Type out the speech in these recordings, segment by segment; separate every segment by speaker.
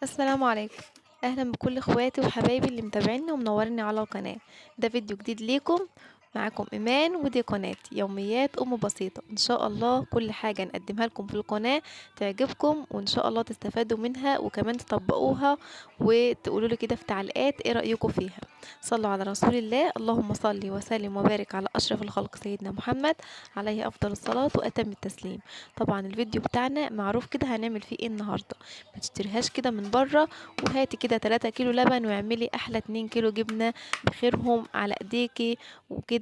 Speaker 1: السلام عليكم. اهلا بكل اخواتي وحبايبي اللي متابعيني ومنوريني على القناه. ده فيديو جديد ليكم. معاكم ايمان ودي قناتي يوميات بسيطه. ان شاء الله كل حاجه نقدمها لكم في القناه تعجبكم وان شاء الله تستفادوا منها وكمان تطبقوها وتقولوا لي كده في تعليقات ايه رايكم فيها. صلوا على رسول الله. اللهم صل وسلم وبارك على اشرف الخلق سيدنا محمد عليه افضل الصلاه واتم التسليم. طبعا الفيديو بتاعنا معروف كده هنعمل فيه ايه النهارده. ما تشتريهاش كده من بره، وهاتي كده 3 كيلو لبن واعملي احلى 2 كيلو جبنة بخيرهم على ايديكي وكده.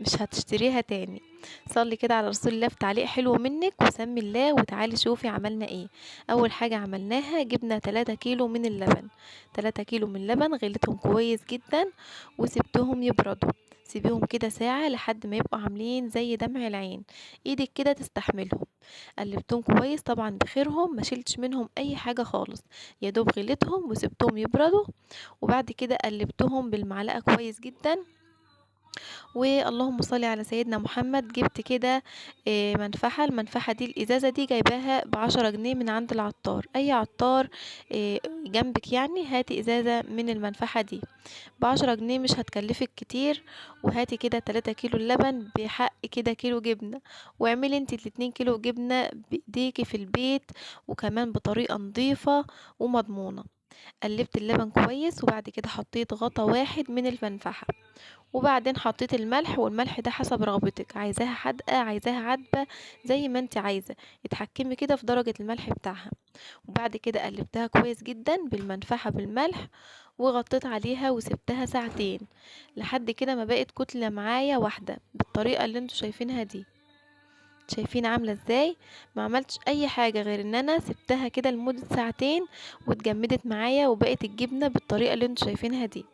Speaker 1: مش هتشتريها تاني. صلي كده على رسول الله في تعليق حلو منك وسمي الله وتعالي شوفي عملنا ايه. اول حاجة عملناها جبنا 3 كيلو من اللبن. 3 كيلو من اللبن غليتهم كويس جدا وسبتهم يبردوا. سيبيهم كده ساعة لحد ما يبقوا عاملين زي دمع العين، ايدك كده تستحملهم. قلبتهم كويس طبعا بخيرهم، ما شلتش منهم اي حاجة خالص، يا دوب غليتهم وسبتهم يبردوا. وبعد كده قلبتهم بالمعلقة كويس جدا. واللهم صل على سيدنا محمد. جبت كده منفحة. المنفحة دي الازازة دي جايباها ب10 جنيه من عند العطار، اي عطار جنبك يعني هاتي ازازة من المنفحة دي ب10 جنيه، مش هتكلفك كتير. وهاتي كده 3 كيلو اللبن بحق كده كيلو جبنة، واعملي انتي ال2 كيلو جبنة بايديكي في البيت وكمان بطريقة نظيفة ومضمونة. قلبت اللبن كويس وبعد كده حطيت غطا واحد من المنفعة، وبعدين حطيت الملح، والملح ده حسب رغبتك، عايزاها حادقة عايزاها عذبة زي ما انت عايزة. اتحكمي كده في درجة الملح بتاعها. وبعد كده قلبتها كويس جدا بالمنفعة بالملح، وغطيت عليها وسبتها ساعتين لحد كده ما بقت كتلة معايا واحدة بالطريقة اللي انتوا شايفينها دي. شايفين عاملة ازاي؟ ما عملتش اي حاجة غير ان انا سبتها كده لمدة ساعتين واتجمدت معايا وبقت الجبنة بالطريقة اللي انتوا شايفينها دي.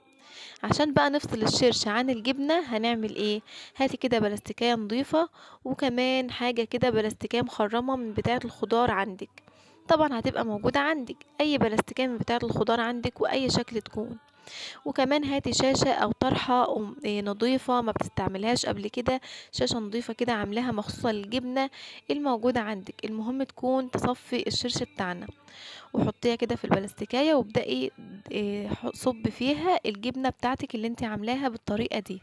Speaker 1: عشان بقى نفصل الشرش عن الجبنة هنعمل ايه؟ هاتي كده بلاستيكية نظيفة، وكمان حاجة كده بلاستيكية مخرمة من بتاعة الخضار عندك. طبعا هتبقى موجودة عندك اي بلاستيكية من بتاعة الخضار عندك واي شكل تكون. وكمان هاتي شاشة او طرحة نظيفة ما بتستعملهاش قبل كده، شاشة نظيفة كده عاملاها مخصوصة للجبنة الموجودة عندك، المهم تكون تصفي الشرش بتاعنا. وحطيها كده في البلاستيكية وابدأي صب فيها الجبنة بتاعتك اللي انت عاملاها بالطريقة دي.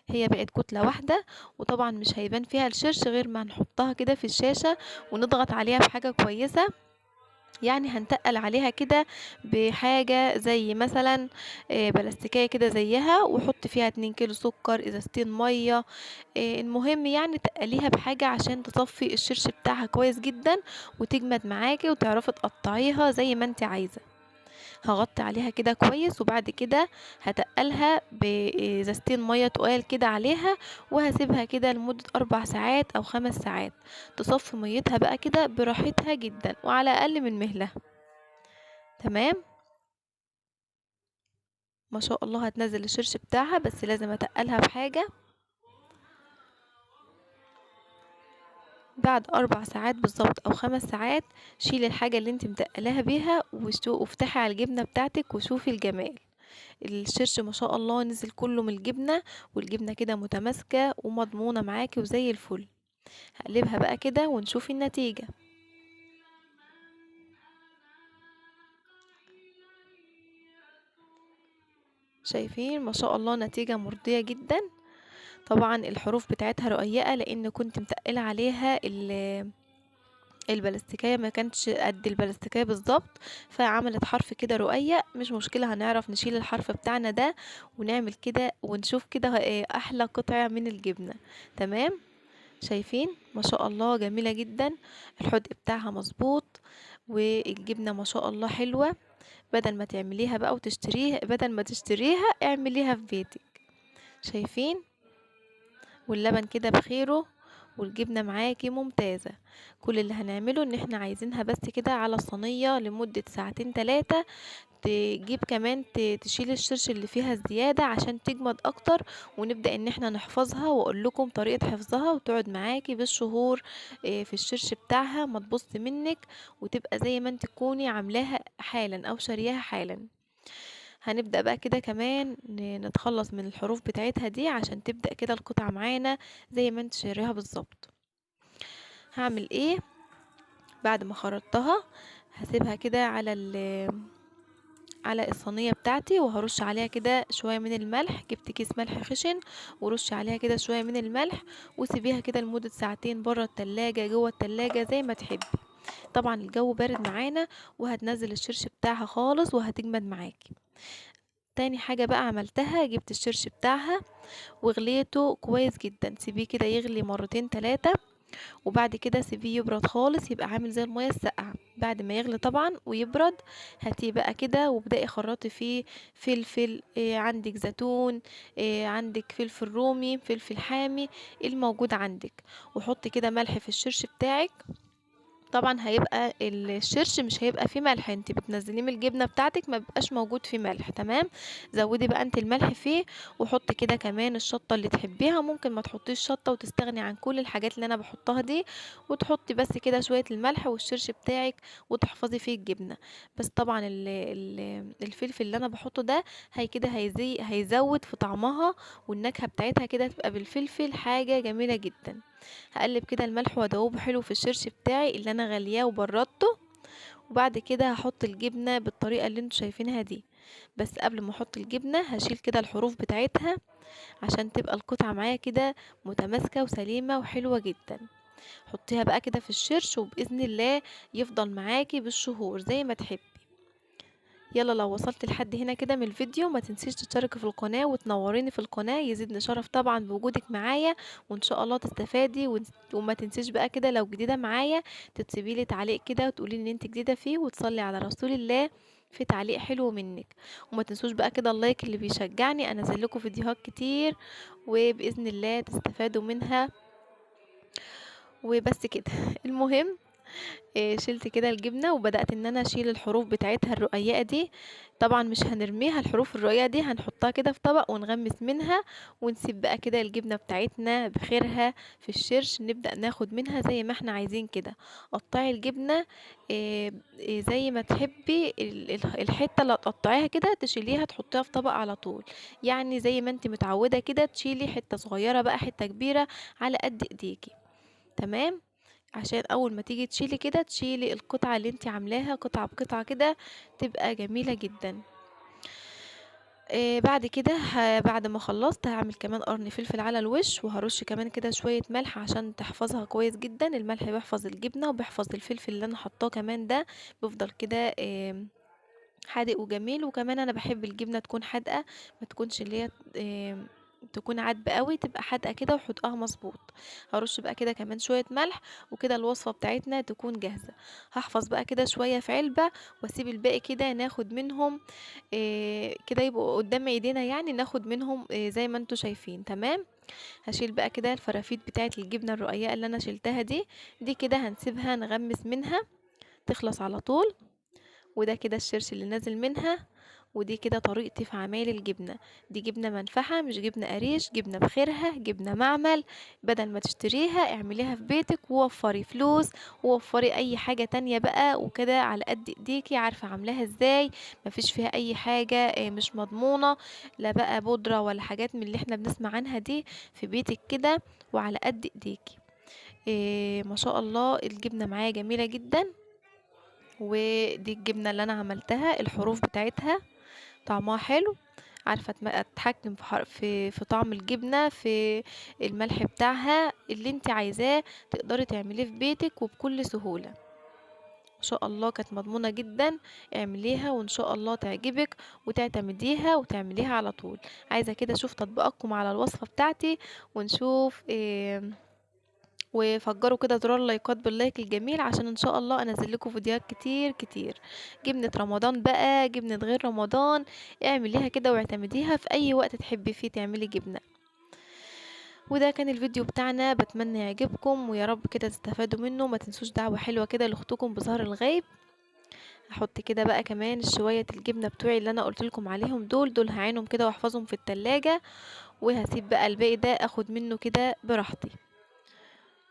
Speaker 1: هي بقت كتلة واحدة، وطبعا مش هيبان فيها الشرش غير ما نحطها كده في الشاشة ونضغط عليها بحاجة كويسة. يعني هنتقل عليها كده بحاجة زي مثلا بلاستيكية كده زيها، وحط فيها 2 كيلو سكر، ازازتين مية. المهم يعني تقليها بحاجة عشان تصفي الشرش بتاعها كويس جدا وتجمد معاكي وتعرفي تقطعيها زي ما انت عايزة. هغطي عليها كده كويس وبعد كده هتقلها بازازتين مية تقال كده عليها، وهسيبها كده لمدة 4 ساعات او 5 ساعات تصفي ميتها بقى كده براحتها جدا وعلى اقل من مهلها. تمام. ما شاء الله هتنزل الشرش بتاعها، بس لازم اتقلها بحاجة. بعد 4 ساعات بالظبط او 5 ساعات شيلي الحاجة اللي انت متقلاها بيها وافتحي على الجبنة بتاعتك وشوفي الجمال. الشرش ما شاء الله نزل كله من الجبنة، والجبنة كده متماسكة ومضمونة معاكي وزي الفل. هقلبها بقى كده ونشوف النتيجة. شايفين ما شاء الله نتيجة مرضية جدا. طبعا الحروف بتاعتها رقيقة لان كنت متقلة عليها البلاستيكية ما كانتش قد البلاستيكية بالظبط، فعملت حرف كده رقيق. مش مشكلة، هنعرف نشيل الحرف بتاعنا ده ونعمل كده ونشوف كده احلى قطعة من الجبنة. تمام. شايفين ما شاء الله جميلة جدا، الحدق بتاعها مظبوط، والجبنة ما شاء الله حلوة. بدل ما تعمليها بقى وتشتريها، بدل ما تشتريها اعمليها في بيتك. شايفين؟ واللبن كده بخيره والجبنة معاكي ممتازة. كل اللي هنعمله ان احنا عايزينها بس كده على الصينية لمدة ساعتين 3. تجيب كمان تشيل الشرش اللي فيها الزيادة عشان تجمد اكتر، ونبدأ ان احنا نحفظها واقول لكم طريقة حفظها وتقعد معاكي بالشهور. في الشرش بتاعها ما تبص منك وتبقى زي ما انت تكوني عاملاها حالا او شارياها حالا. هنبدأ بقى كده كمان نتخلص من الحروف بتاعتها دي عشان تبدأ كده القطعة معانا زي ما انت شاريها بالظبط. هعمل ايه؟ بعد ما خرطتها هسيبها كده على الصينية بتاعتي، وهرش عليها كده شوية من الملح. جبت كيس ملح خشن ورش عليها كده شوية من الملح، وسيبيها كده لمدة ساعتين بره التلاجة جوه التلاجة زي ما تحبي. طبعا الجو بارد معانا، وهتنزل الشرش بتاعها خالص وهتجمد معاكي. تاني حاجة بقى عملتها، جبت الشرش بتاعها وغليته كويس جدا. سيبيه كده يغلي مرتين تلاتة، وبعد كده سيبيه يبرد خالص، يبقى عامل زي المية الساقعة. بعد ما يغلي طبعا ويبرد، هاتيه بقى كده وابدأي خرطي فيه فلفل، عندك زيتون، عندك فلفل رومي، فلفل حامي، الموجود عندك. وحطي كده ملح في الشرش بتاعك. طبعا هيبقى الشرش مش هيبقى فيه ملح، انت بتنزليه من الجبنه بتاعتك ما بيبقاش موجود فيه ملح. تمام. زودي بقى انت الملح فيه، وحطي كده كمان الشطه اللي تحبيها. ممكن ما تحطيش شطه وتستغني عن كل الحاجات اللي انا بحطها دي، وتحطي بس كده شويه الملح والشرش بتاعك، وتحفظي فيه الجبنه. بس طبعا الفلفل اللي انا بحطه ده هي كده هيزود في طعمها، والنكهه بتاعتها كده تبقى بالفلفل حاجه جميله جدا. هقلب كده الملح وادوبه حلو في الشرش بتاعي اللي انا غلياه وبردته. وبعد كده هحط الجبنه بالطريقه اللي انتوا شايفينها دي. بس قبل ما احط الجبنه هشيل كده الحروف بتاعتها، عشان تبقى القطعه معايا كده متماسكه وسليمه وحلوه جدا. حطيها بقى كده في الشرش، وباذن الله يفضل معاكي بالشهور زي ما تحبي. يلا لو وصلت لحد هنا كده من الفيديو، ما تنسيش تشتركي في القناة وتنوريني في القناة، يزيدني شرف طبعا بوجودك معايا، وان شاء الله تستفادي. وما تنسيش بقى كده لو جديدة معايا تسيبيلي تعليق كده وتقولي ان انت جديدة فيه، وتصلي على رسول الله في تعليق حلو منك. وما تنسوش بقى كده اللايك اللي بيشجعني انزل لكم فيديوهات كتير، وبإذن الله تستفادوا منها. وبس كده. المهم، شلت كده الجبنة وبدأت ان انا اشيل الحروف بتاعتها الرقيقة دي. طبعا مش هنرميها الحروف الرقيقة دي، هنحطها كده في طبق ونغمس منها، ونسيب بقى كده الجبنة بتاعتنا بخيرها في الشرش. نبدأ ناخد منها زي ما احنا عايزين كده. قطعي الجبنة زي ما تحبي. الحتة اللي هتقطعيها كده تشيليها تحطيها في طبق على طول. يعني زي ما انت متعودة كده، تشيلي حتة صغيرة بقى حتة كبيرة على قد ايديكي. تمام. عشان اول ما تيجي تشيلي كده، تشيلي القطعة اللي انت عاملاها قطعة بقطعة كده، تبقى جميلة جدا. بعد كده بعد ما خلصت هعمل كمان قرن فلفل على الوش، وهرش كمان كده شوية ملح عشان تحفظها كويس جدا. الملح بيحفظ الجبنة وبيحفظ الفلفل اللي انا حطاه كمان ده، بيفضل كده حادق وجميل. وكمان انا بحب الجبنه تكون حادقه، ما تكونش اللي هي تكون عدبة قوي، تبقى حادقه كده وحدقها مظبوط. هرش بقى كده كمان شويه ملح، وكده الوصفه بتاعتنا تكون جاهزه. هحفظ بقى كده شويه في علبه، واسيب الباقي كده ناخد منهم كده يبقوا قدام ايدينا، يعني ناخد منهم زي ما انتوا شايفين. تمام. هشيل بقى كده الفرافيت بتاعت الجبنه الرقيقه اللي انا شلتها دي كده هنسيبها نغمس منها تخلص على طول. وده كده الشرش اللي نازل منها. ودي كده طريقتي في عمايل الجبنة. دي جبنة منفعة، مش جبنة قريش، جبنة بخيرها، جبنة معمل. بدل ما تشتريها اعمليها في بيتك، ووفري فلوس، ووفري اي حاجة تانية بقى. وكده على قد ايديكي، عارفة عاملاها ازاي. مفيش فيها اي حاجة مش مضمونة، لا بقى بودرة ولا حاجات من اللي احنا بنسمع عنها دي. في بيتك كده وعلى قد ايديكي. ما شاء الله الجبنة معايا جميلة جدا. ودي الجبنة اللي انا عملتها، الحروف بتاعتها طعمها حلو. عارفة اتحكم في طعم الجبنة، في الملح بتاعها اللي انت عايزاه. تقدري تعمليه في بيتك وبكل سهولة. ان شاء الله كانت مضمونة جدا. اعمليها وان شاء الله تعجبك، وتعتمديها وتعمليها على طول. عايزة كده اشوف تطبيقكم على الوصفة بتاعتي، ونشوف وفجروا كده زرار اللايكات باللايك الجميل، عشان ان شاء الله انزل لكم فيديوهات كتير كتير. جبنة رمضان بقى، جبنة غير رمضان، اعمليها كده واعتمديها في اي وقت تحبي فيه تعملي جبنة. وده كان الفيديو بتاعنا، بتمنى يعجبكم ويا رب كده تستفادوا منه. ما تنسوش دعوة حلوة كده لاختكم بظهر الغيب. هحط كده بقى كمان شوية الجبنة بتوعي اللي انا قلت لكم عليهم دول هعينهم كده واحفظهم في التلاجة. وهسيب بقى الباقي ده اخد منه كده براحتي.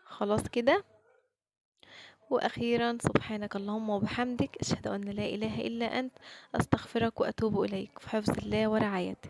Speaker 1: خلاص كده. وأخيرا سبحانك اللهم وبحمدك، أشهد أن لا إله إلا أنت، أستغفرك وأتوب إليك، في حفظ الله ورعايته.